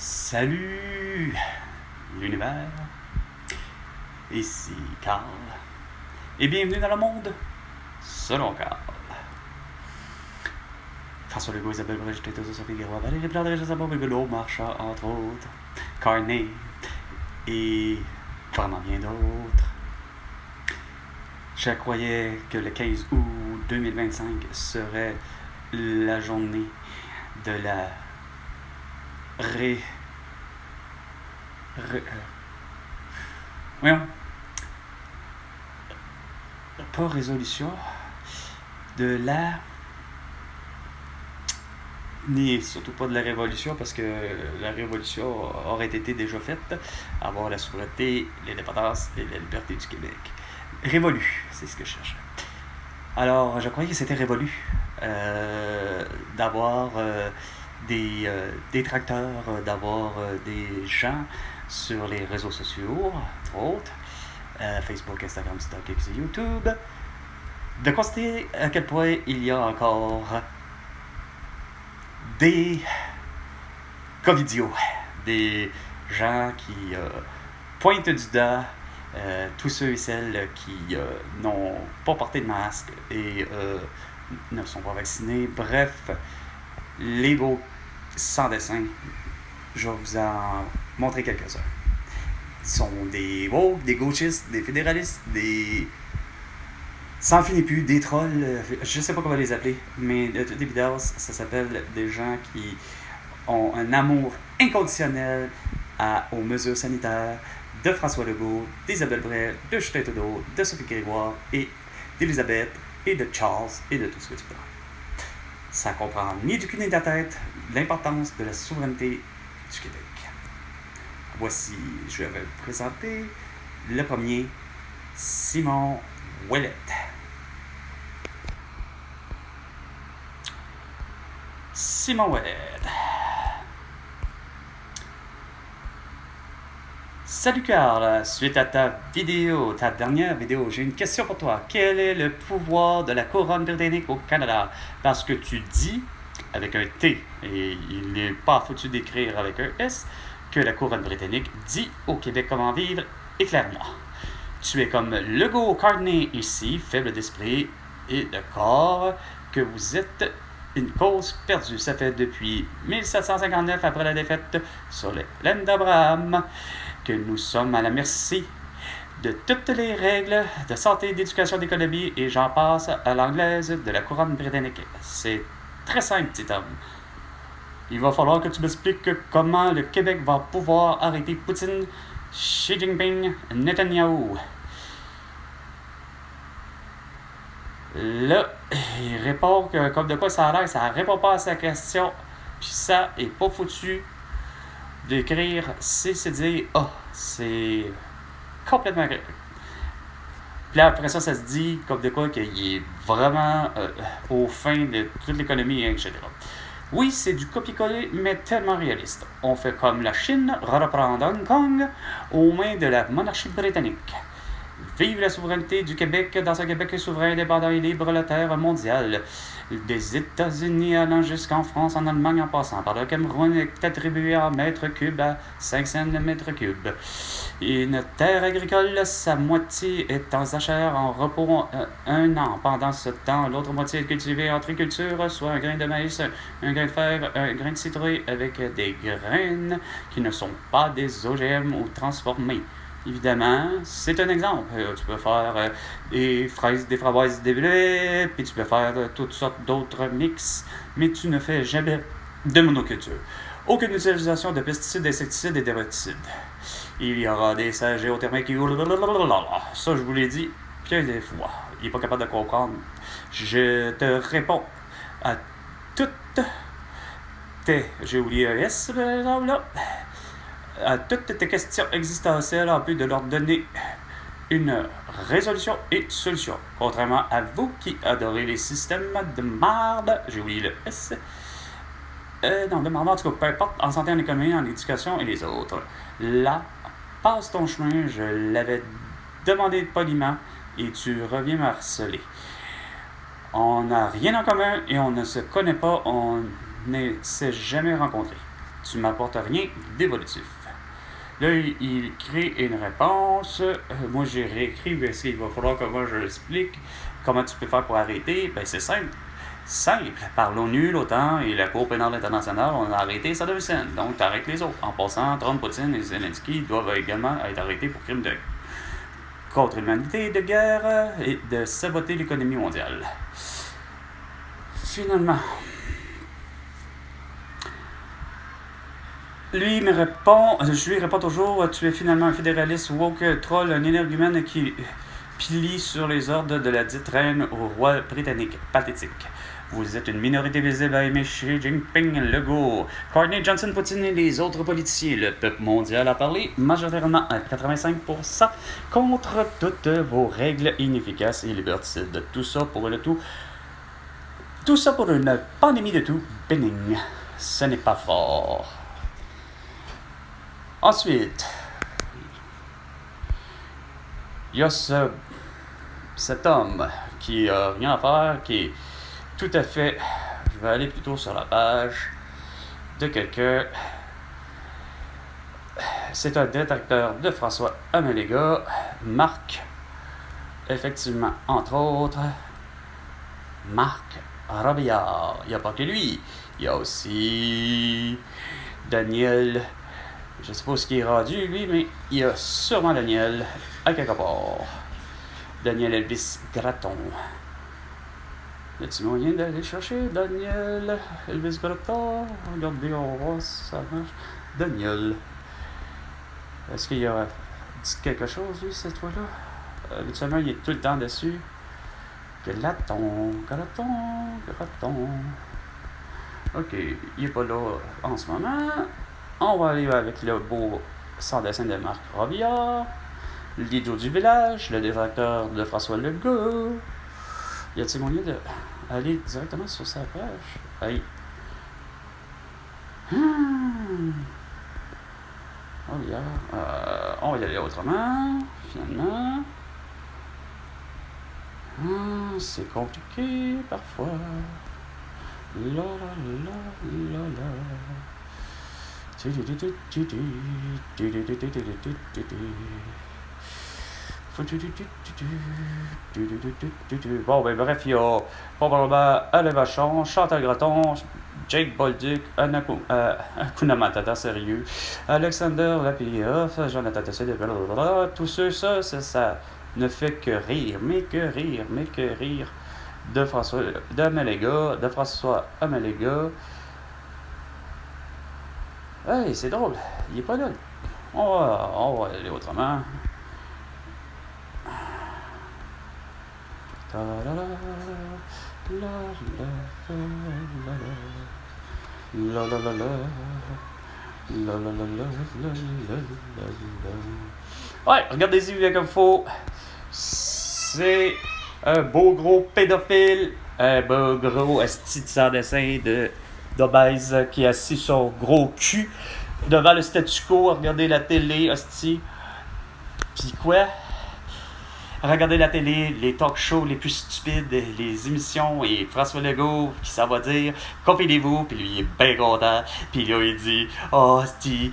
Salut l'univers, ici Carl, et bienvenue dans le monde selon Carl. François Legault, Isabelle Brigitte, Sophie Guérois, Valérie Plante, Isabelle Belot, Marchand, entre autres, Carnet, et vraiment bien d'autres. Je croyais que le 15 août 2025 serait la journée de la voyons, pas résolution, de la, ni surtout pas de la révolution, parce que la révolution aurait été déjà faite, avoir la souveraineté, l'indépendance et la liberté du Québec. Révolu, c'est ce que je cherchais. Alors, je croyais que c'était révolu d'avoir des détracteurs, d'avoir des gens sur les réseaux sociaux, entre autres, Facebook, Instagram, TikTok, X et YouTube, de constater à quel point il y a encore des covidios, des gens qui pointent du doigt tous ceux et celles qui n'ont pas porté de masque et ne sont pas vaccinés. Bref, les beaux sans dessin, je vais vous en montrer quelques-uns. Ils sont des woke, des gauchistes, des fédéralistes, des sans fin et plus, des trolls, je sais pas comment les appeler, mais de toute évidence, ça s'appelle des gens qui ont un amour inconditionnel aux mesures sanitaires de François Legault, d'Isabelle Bray, de Justin Trudeau, de Sophie Grégoire et d'Elisabeth et de Charles et de tout ce que tu veux. Ça comprend ni du cul ni de la tête l'importance de la souveraineté du Québec. Voici, je vais vous présenter le premier, Simon Ouellette. Simon Ouellette. Salut Carl, suite à ta dernière vidéo, j'ai une question pour toi. Quel est le pouvoir de la couronne britannique au Canada? Parce que tu dis, avec un T, et il n'est pas foutu d'écrire avec un S, que la couronne britannique dit au Québec comment vivre, éclaire-moi. Tu es comme Legault Carney ici, faible d'esprit et de corps, que vous êtes une cause perdue. Ça fait depuis 1759, après la défaite sur les plaines d'Abraham, que nous sommes à la merci de toutes les règles de santé, d'éducation, d'économie et j'en passe à l'anglaise de la couronne britannique. C'est très simple, petit homme. Il va falloir que tu m'expliques comment le Québec va pouvoir arrêter Poutine, Xi Jinping, Netanyahu. Là, il répond que comme de quoi ça a l'air, ça répond pas à sa question, puis ça est pas foutu d'écrire C, c'est dire A. C'est complètement. Puis là, après ça, ça se dit comme de quoi qu'il est vraiment au fin de toute l'économie, etc. Oui, c'est du copier-coller, mais tellement réaliste. On fait comme la Chine reprendre Hong Kong aux mains de la monarchie britannique. Vive la souveraineté du Québec dans un Québec souverain, indépendant et libre, la terre mondiale. Des États-Unis allant jusqu'en France, en Allemagne, en passant par le Cameroun, est attribué en mètres cubes à 5 cents le mètre cube. Une terre agricole, sa moitié est en jachère, en repos un an. Pendant ce temps, l'autre moitié est cultivée en triculture, soit un grain de maïs, un grain de fer, un grain de citrouille, avec des graines qui ne sont pas des OGM ou transformées. Évidemment, c'est un exemple. Tu peux faire des fraises, des framboises, des blés, puis tu peux faire toutes sortes d'autres mix, mais tu ne fais jamais de monoculture. Aucune utilisation de pesticides, d'insecticides et d'herbicides. Il y aura des serres géothermiques. Ça, je vous l'ai dit bien des fois. Il n'est pas capable de comprendre. Je te réponds à toutes tes... J'ai oublié un S, par exemple, là. À toutes tes questions existentielles en plus de leur donner une résolution et solution. Contrairement à vous qui adorez les systèmes de merde, j'ai oublié le S. Non, de merde, en tout cas, peu importe, en santé, en économie, en éducation et les autres. Là, passe ton chemin, je l'avais demandé poliment et tu reviens me harceler. On n'a rien en commun et on ne se connaît pas, on ne s'est jamais rencontrés. tu m'apportes rien d'évolutif. Là, il crée une réponse. Moi, j'ai réécrit parce qu'il va falloir que moi je l'explique. Comment tu peux faire pour arrêter? Ben, c'est simple. Simple. Par l'ONU, l'OTAN et la Cour pénale internationale, on a arrêté Saddam Hussein. Donc, tu arrêtes les autres. En passant, Trump, Poutine et Zelensky doivent également être arrêtés pour crimes contre l'humanité, de guerre et de saboter l'économie mondiale. Finalement, je lui réponds toujours, tu es finalement un fédéraliste woke troll, un énergumène qui plie sur les ordres de la dite reine au roi britannique. Pathétique. Vous êtes une minorité visible à aimer Xi Jinping, Legault, Courtney Johnson, Poutine et les autres politiciens. Le peuple mondial a parlé majoritairement à 85% contre toutes vos règles inefficaces et liberticides. Tout ça pour une pandémie de tout bénigne. Ce n'est pas fort. Ensuite, il y a cet homme qui a rien à faire, qui est tout à fait... Je vais aller plutôt sur la page de quelqu'un. C'est un détracteur de François Améléga, Marc, effectivement, entre autres, Marc Robillard. Il n'y a pas que lui. Il y a aussi Daniel... Je ne sais pas ce qui est rendu, lui, mais il y a sûrement Daniel à quelque part. Daniel Elvis Gratton. Y a-t-il moyen d'aller chercher Daniel Elvis Gratton? Regardez, on voit si ça marche. Daniel. Est-ce qu'il a dit quelque chose, lui, cette fois-là? Habituellement, il est tout le temps dessus. Gratton. Ok, il n'est pas là en ce moment. On va aller avec le beau sans dessin de Marc Robillard, l'idiot du village, le détracteur de François Legault. Y a-t-il moyen d'aller directement sur sa page? Hey. On va y aller autrement, finalement. C'est compliqué parfois. La la la la la. Bon, ben bref, il y a probablement Alain Vachon, Chantal Gratton, Jake Bolduc, Hakuna Matata, sérieux, Alexander Lapierre, Jonathan Tessé, tous ceux, ça ne fait que rire, mais que rire de François Améléga. Hey, c'est drôle, il est pas là. On va aller autrement. Ouais, regardez-y bien comme faut. C'est un beau gros pédophile, un beau gros esti de sans dessin d'obèse qui est assis sur son gros cul devant le statu quo à regarder la télé, hostie. Pis quoi? Regarder la télé, les talk shows les plus stupides, les émissions, et François Legault qui ça va dire confidez-vous, puis lui il est bien content, puis là il dit hostie,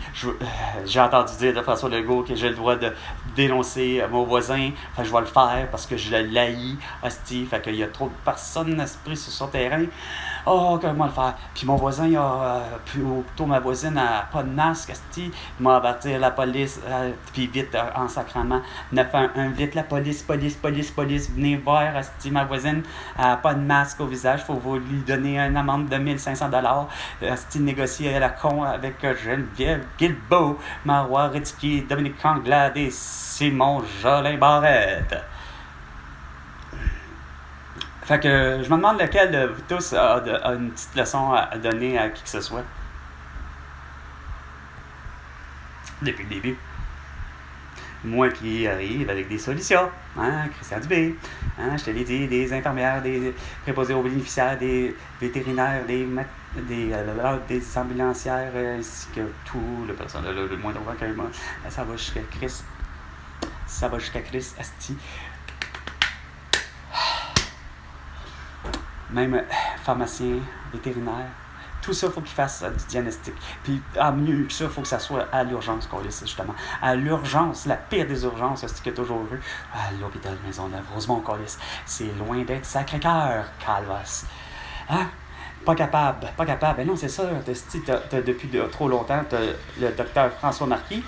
j'ai entendu dire de François Legault que j'ai le droit de dénoncer mon voisin, je vais le faire parce que je le haïs, hostie, fait qu'il y a trop de personnes esprits sur son terrain. Comment le faire? Puis mon voisin, plutôt ma voisine, a pas de masque, asti. Il m'a averti la police, puis vite, en sacrement. 911, vite la police, venez voir, asti. Ma voisine a pas de masque au visage, faut vous lui donner une amende de 1500$. Asti, négocier à la con avec Geneviève Guilbeault, Marois Ridiki, Dominique Anglade et Simon Jolin Barrette. Fait que je me demande lequel de vous tous a une petite leçon à donner à qui que ce soit. Depuis le début. Moi qui arrive avec des solutions. Christian Dubé. Je te l'ai dit, des infirmières, des préposés aux bénéficiaires, des vétérinaires, des ambulancières, ainsi que tout le personnel, le moindre recueillement. Ça va jusqu'à Chris, asti. Même pharmacien, vétérinaire, Tout ça, il faut qu'il fasse du diagnostic. Puis, mieux que ça, il faut que ça soit à l'urgence, justement. À l'urgence, la pire des urgences, c'est ce qu'il y a toujours eu. À l'hôpital Maisonneuve, Rosemont, c'est loin d'être Sacré-Cœur, Calvas. Hein? Pas capable. Ben non, c'est ça. Depuis trop longtemps, t'as le docteur François Marquis,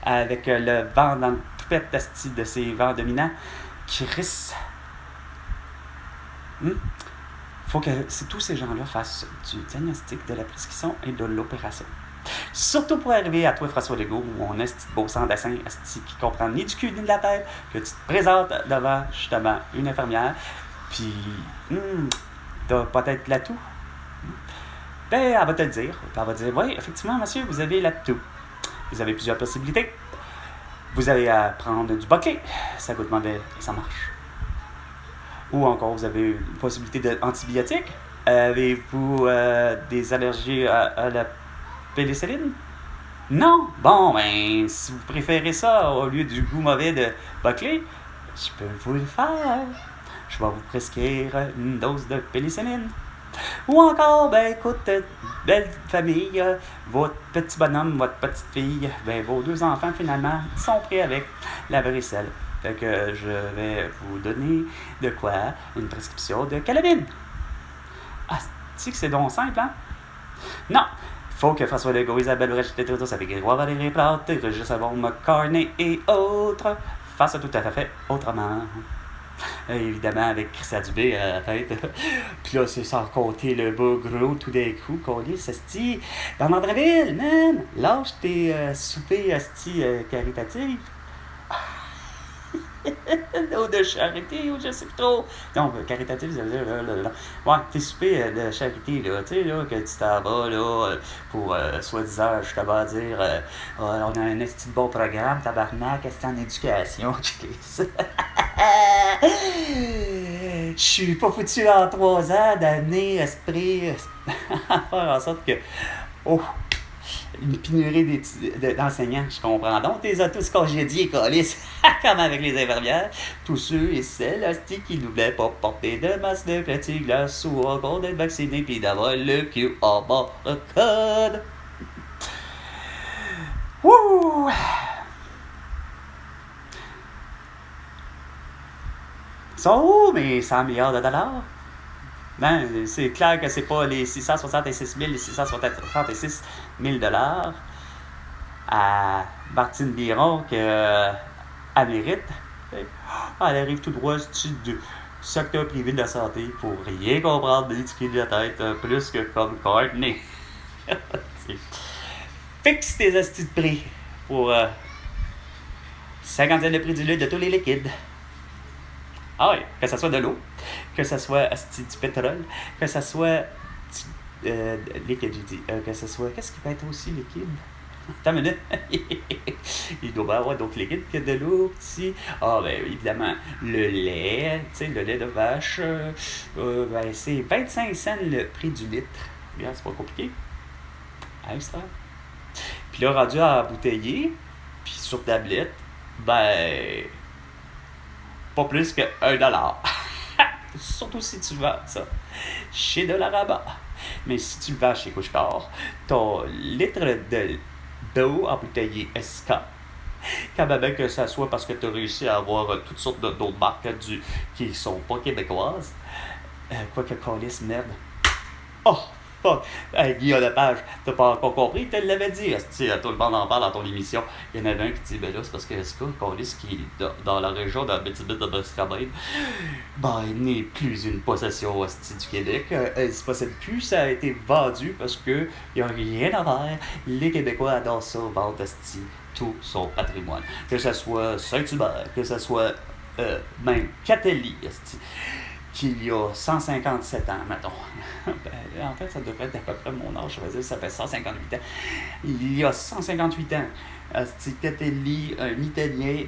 avec le vent dans le toupette de ses vents dominants, qui risque. Faut que tous ces gens-là fassent du diagnostic, de la prescription et de l'opération. Surtout pour arriver à toi, François Legault, mon esti de beau sans-dessin, esti qui comprend ni du cul ni de la tête, que tu te présentes devant, justement, une infirmière, puis t'as peut-être l'atout. Ben, elle va te le dire. Elle va te dire, oui, effectivement, monsieur, vous avez l'atout. Vous avez plusieurs possibilités. Vous avez à prendre du Boclé, ça coûte mauvais et ça marche. Ou encore, vous avez une possibilité d'antibiotiques. Avez-vous des allergies à la pénicilline? Non? Bon, ben, si vous préférez ça au lieu du goût mauvais de Boclé, je peux vous le faire. Je vais vous prescrire une dose de pénicilline. Ou encore, ben écoute, belle famille, votre petit bonhomme, votre petite fille, ben vos 2 enfants finalement sont prêts avec la varicelle. Fait que je vais vous donner de quoi? Une prescription de calamine. Ah, tu sais que c'est donc simple, hein? Non! Faut que François Legault, Isabelle Rachid-Tétritos avec Grégoire Valérie Plante, Régis Savon, McCartney et autres fassent tout à fait autrement. Évidemment, avec Christian Dubé à la tête. Puis là, c'est sans compter le beau gros tout d'un coup qu'on dit, asti, dans Mandreville, man, lâche tes soupers, asti, caritatifs. Ou de charité, ou je sais plus trop. Non, caritatif, ça veut dire, ouais, tes soupers de charité, là, tu sais, là, que tu t'en vas, là, pour, soi-disant, justement, dire, on a un esti de bon programme, tabarnak, esti en éducation, je suis pas foutu en 3 ans d'amener esprit à faire en sorte que, une pénurie d'enseignants, je comprends. Donc, t'es as tous congédiés, câlisse, comme avec les infirmières. Tous ceux et celles qui ne voulaient pas porter de masque de plexiglas ou encore d'être vaccinés puis d'avoir le QR barcode. Wouh! Sont où mes 100 milliards de dollars? Ben, c'est clair que c'est pas les 666 000, les 666 000 dollars à Martine Biron qu'elle mérite. Elle arrive tout droit du secteur privé de la santé pour rien comprendre de l'étiquette de la tête, plus que comme Courtney. Fixe tes astuces de prix pour 50 cents de prix du litre de tous les liquides. Ah oui, que ce soit de l'eau, que ce soit du pétrole, que ce soit liquide, j'ai dit. Que ce soit. Qu'est-ce qui peut être aussi liquide? Attends une minute. Il doit y avoir d'autres liquides que de l'eau aussi. Ah, ben évidemment, le lait, tu sais, le lait de vache, ben, c'est 25 cents le prix du litre. Regarde, c'est pas compliqué. Extra. Puis là, rendu à bouteiller, puis sur tablette, ben. Pas plus que $1. Surtout si tu vends ça chez Dollarama. Mais si tu le vends chez Couche-Tard, ton litre d'eau embouteillée SK, quand même que ça soit parce que tu as réussi à avoir toutes sortes d'autres marques qui sont pas québécoises, quoique Callis, merde. Oh! Fuck! Hey, Guillaume Lepage, t'as pas encore compris, il te l'avait dit. Tout le monde en parle dans ton émission. Il y en avait un qui dit, ben là, c'est parce que Callis, qui est dans la région de la Abitibi-Témiscamingue, ben, il n'est plus une possession du Québec. Elle se possède plus, ça a été vendu parce que il n'y a rien à faire. Les Québécois adorent ça, vendre tout son patrimoine. Que ce soit Saint-Hubert, que ce soit même Catelli, qu'il y a 157 ans, mettons. Ben, en fait, ça devrait être à peu près mon âge, je vais dire, ça fait 158 ans. Il y a 158 ans, Catelli, un Italien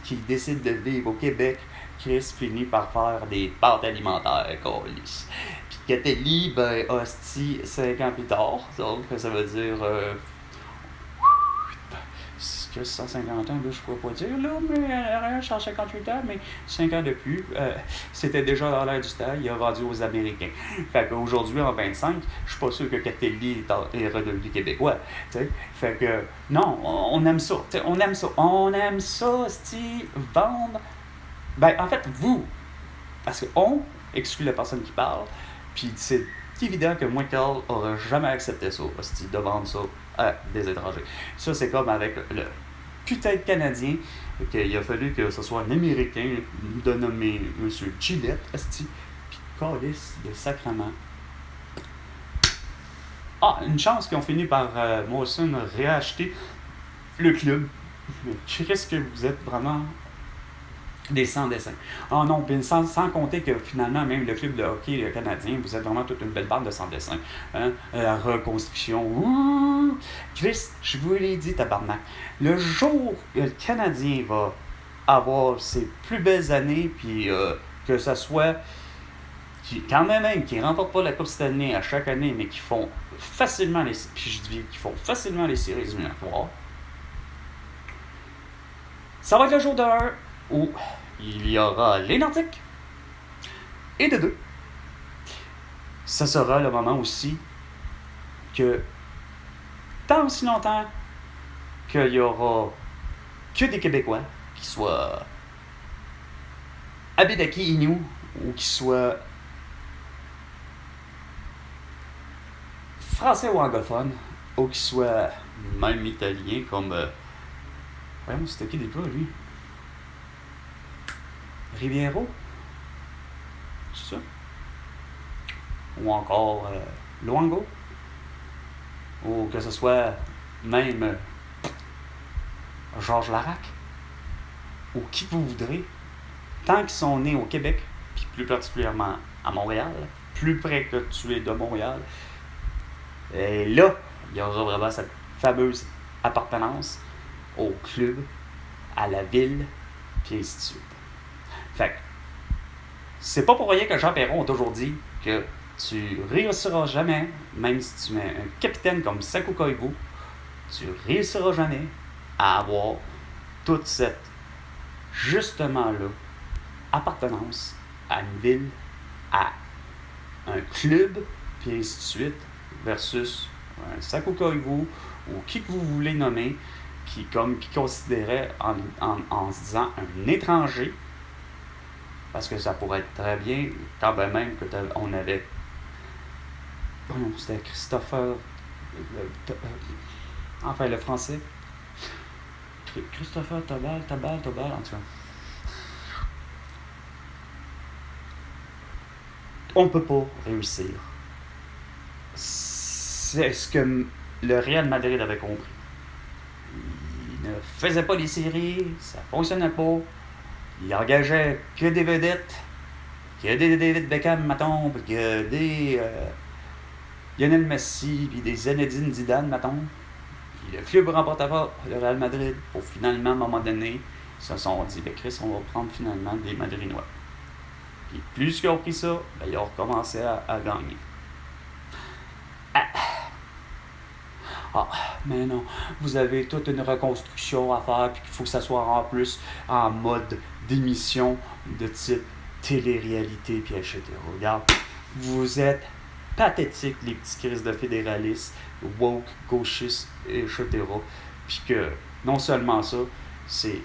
qui décide de vivre au Québec, Chris finit par faire des pâtes alimentaires, câlisse. Puis Catelli, ben, 5 ans plus tard, donc ça veut dire que 150 ans, là, je pourrais pas dire, là, mais rien, 158 ans, mais 5 ans de plus, c'était déjà dans l'air du temps, il a vendu aux Américains. Fait qu'aujourd'hui, en 25, je suis pas sûr que Catelli est redevenu québécois, tu sais. Fait que, non, on aime ça, on aime ça, Steve, vendre. Ben, en fait, vous, parce que on exclut la personne qui parle, puis c'est évident que moi, Carl, aurait jamais accepté ça, de vendre ça à des étrangers. Ça, c'est comme avec le putain de Canadien, qu'il a fallu que ce soit un Américain de nommer M. Gillette, puis calice de sacrement. Ah, une chance qu'ils ont fini par, Molson, réacheter le club. Mais qu'est-ce que vous êtes vraiment des sans-dessins. Ah non, puis sans compter que finalement, même le club de hockey canadien, vous êtes vraiment toute une belle bande de sans-dessins. Hein? La reconstruction. Ouh! Chris, je vous l'ai dit, tabarnak. Le jour que le Canadien va avoir ses plus belles années, puis que ça soit quand même qui ne remportent pas la Coupe Stanley à chaque année, mais qui font facilement les séries éliminatoires, ça va être le jour de 1 où il y aura les Nordiques et de 2. Ça sera le moment aussi que tant aussi longtemps qu'il y aura que des Québécois, qui soient Abédaki Inou ou qui soient français ou anglophones, ou qui soient même italiens comme voyons, c'était qui déjà lui? Riviero? C'est ça? Ou encore Luongo? Ou que ce soit même Georges Larac? Ou qui vous voudrez, tant qu'ils sont nés au Québec, puis plus particulièrement à Montréal, plus près que tu es de Montréal, et là, il y aura vraiment cette fameuse appartenance au club, à la ville, puis ainsi de suite. Fait que, c'est pas pour rien que Jean Perron a toujours dit que tu réussiras jamais, même si tu mets un capitaine comme Saku Koivu, tu réussiras jamais à avoir toute cette, justement-là, appartenance à une ville, à un club, puis ainsi de suite, versus un Saku Koivu ou qui que vous voulez nommer, qui considérait en se disant un étranger, parce que ça pourrait être très bien, quand même que on avait, c'était Christopher, enfin le français, Christopher Tobal, en tout cas. On ne peut pas réussir. C'est ce que le Real Madrid avait compris. Il ne faisait pas les séries, ça fonctionnait pas. Il engageait que des vedettes, que des David Beckham, mettons, que des Lionel Messi, puis des Zinedine Zidane, mettons. Puis le club ne remportait pas le Real Madrid pour finalement, à un moment donné, ils se sont dit, Chris, on va prendre finalement des Madrinois. Puis plus qu'ils ont pris ça, ils ont recommencé à gagner. Mais non, vous avez toute une reconstruction à faire, puis qu'il faut que ça soit en plus en mode d'émission de type télé-réalité, puis etc. Regarde, vous êtes pathétiques, les petits crises de fédéralistes, woke, gauchistes, etc. Puis que, non seulement ça, c'est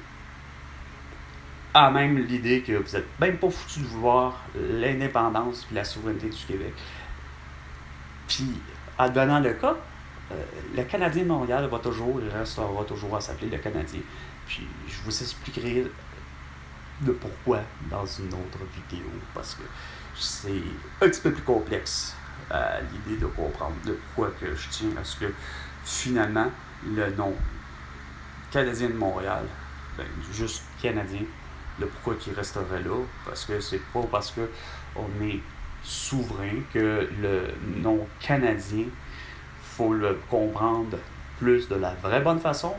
à même l'idée que vous êtes même pas foutu de voir l'indépendance puis la souveraineté du Québec. Puis, advenant le cas, le Canadien de Montréal va toujours et restera toujours à s'appeler le Canadien. Puis je vous expliquerai le pourquoi dans une autre vidéo, parce que c'est un petit peu plus complexe l'idée de comprendre de pourquoi que je tiens à ce que finalement le nom Canadien de Montréal, juste Canadien, le pourquoi qu'il resterait là, parce que c'est pas parce que on est souverain que le nom Canadien, faut le comprendre plus de la vraie bonne façon,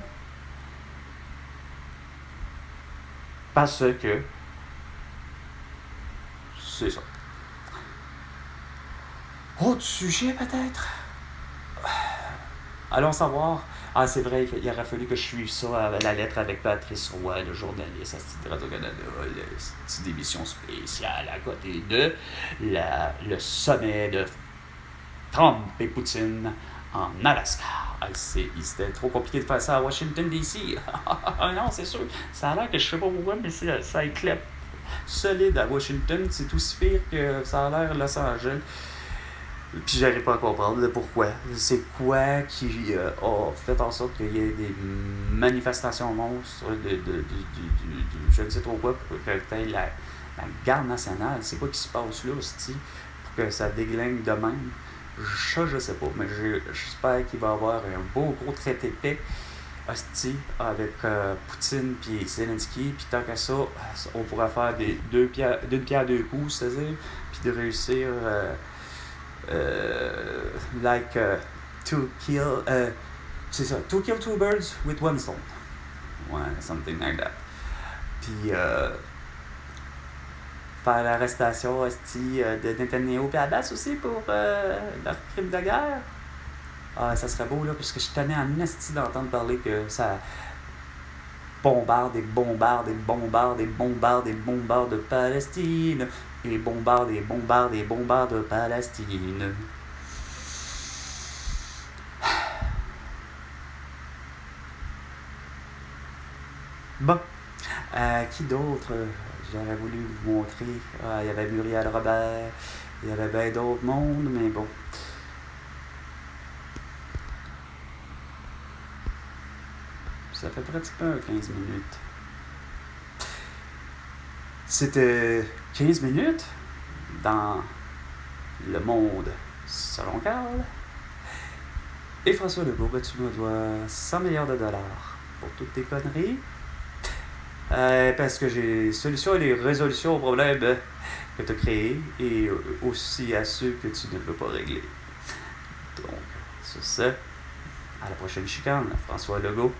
parce que c'est ça. Autre sujet peut-être? Allons savoir. Ah, c'est vrai, il aurait fallu que je suive ça à la lettre avec Patrice Roy, le journaliste à Style Radio-Canada, c'est une émission spéciale à côté de le sommet de Trump et Poutine en Alaska. Ah, c'était trop compliqué de faire ça à Washington, D.C. Non, c'est sûr. Ça a l'air que je sais pas pourquoi, mais ça éclate solide à Washington. C'est aussi pire que ça a l'air à Los Angeles. Puis j'arrive pas à comprendre pourquoi. C'est quoi qui a fait en sorte qu'il y ait des manifestations monstres je ne sais trop quoi pour que t'aies la garde nationale. C'est quoi qui se passe là, hostie, pour que ça déglingue de même. Ça, je sais pas, mais j'espère qu'il va y avoir un beau gros traité de paix, hostie, avec Poutine puis Zelensky. Puis tant qu'à ça, on pourrait faire d'une pierre deux coups, c'est-à-dire, puis de réussir like to kill c'est ça, to kill two birds with one stone, ouais, something like that. Puis faire l'arrestation hostie de Netanyahu et Abbas aussi pour leur crime de guerre. Ah, ça serait beau là, parce que je tenais en esti d'entendre parler que ça bombarde et bombarde et bombarde et bombarde et bombarde de Palestine et bombarde et bombarde et bombarde de Palestine. Bon, qui d'autre j'aurais voulu vous montrer? Il y avait Muriel Robert, il y avait bien d'autres mondes, mais bon. Ça fait pratiquement 15 minutes. C'était 15 minutes dans le monde selon Carl. Et François Legault, tu me dois 100 milliards de dollars pour toutes tes conneries. Parce que j'ai solution et les résolutions aux problèmes que tu as créés et aussi à ceux que tu ne veux pas régler. Donc, sur ce, à la prochaine chicane, François Legault.